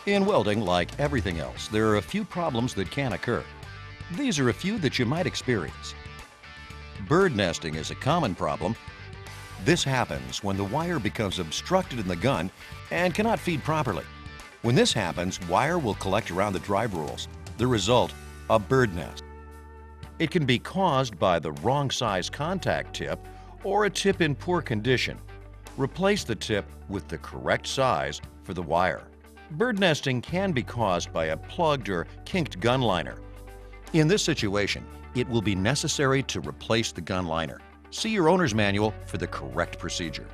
In welding, like everything else, there are a few problems that can occur. These are a few that you might experience. Bird nesting is a common problem. This happens when the wire becomes obstructed in the gun and cannot feed properly. When this happens, wire will collect around the drive rolls. The result, a bird nest. It can be caused by the wrong size contact tip or a tip in poor condition. Replace the tip with the correct size for the wire. Bird nesting can be caused by a plugged or kinked gun liner. In this situation, it will be necessary to replace the gun liner. See your owner's manual for the correct procedure.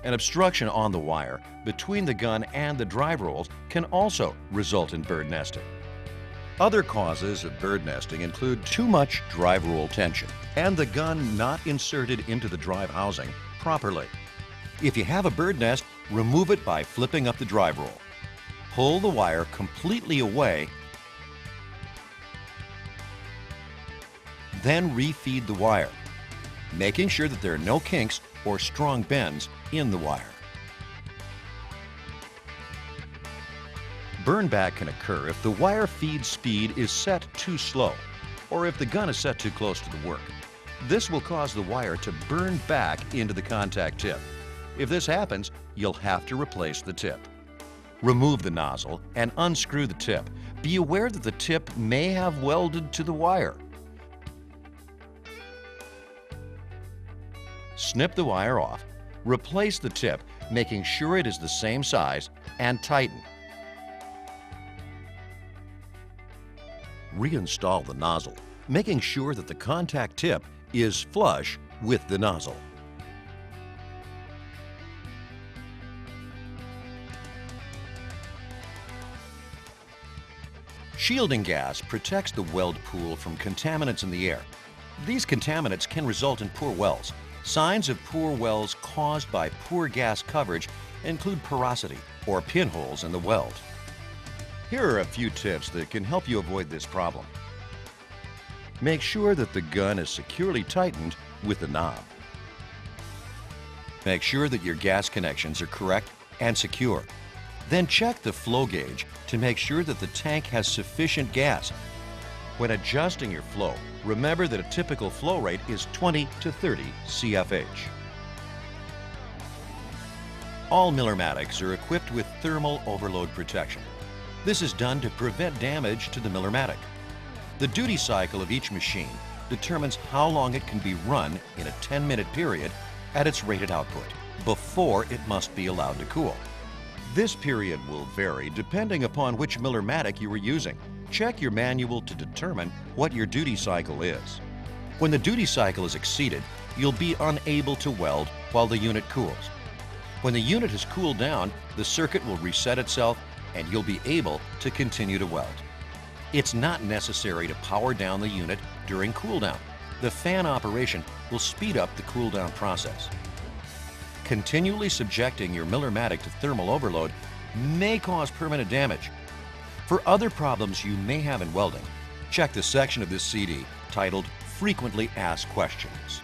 An obstruction on the wire between the gun and the drive rolls can also result in bird nesting. Other causes of bird nesting include too much drive roll tension and the gun not inserted into the drive housing properly. If you have a bird nest, remove it by flipping up the drive roll. Pull the wire completely away, then refeed the wire, making sure that there are no kinks or strong bends in the wire. Burnback can occur if the wire feed speed is set too slow or if the gun is set too close to the work. This will cause the wire to burn back into the contact tip. If this happens, you'll have to replace the tip. Remove the nozzle and unscrew the tip. Be aware that the tip may have welded to the wire. Snip the wire off, replace the tip, making sure it is the same size, and tighten. Reinstall the nozzle, making sure that the contact tip is flush with the nozzle. Shielding gas protects the weld pool from contaminants in the air. These contaminants can result in poor welds. Signs of poor welds caused by poor gas coverage include porosity or pinholes in the weld. Here are a few tips that can help you avoid this problem. Make sure that the gun is securely tightened with the knob. Make sure that your gas connections are correct and secure. Then check the flow gauge to make sure that the tank has sufficient gas. When adjusting your flow, remember that a typical flow rate is 20 to 30 CFH. All Millermatics are equipped with thermal overload protection. This is done to prevent damage to the Millermatic. The duty cycle of each machine determines how long it can be run in a 10-minute period at its rated output before it must be allowed to cool. This period will vary depending upon which Millermatic you are using. Check your manual to determine what your duty cycle is. When the duty cycle is exceeded, you'll be unable to weld while the unit cools. When the unit has cooled down, the circuit will reset itself and you'll be able to continue to weld. It's not necessary to power down the unit during cool down. The fan operation will speed up the cool down process. Continually subjecting your Millermatic to thermal overload may cause permanent damage. For other problems you may have in welding, check the section of this CD titled Frequently Asked Questions.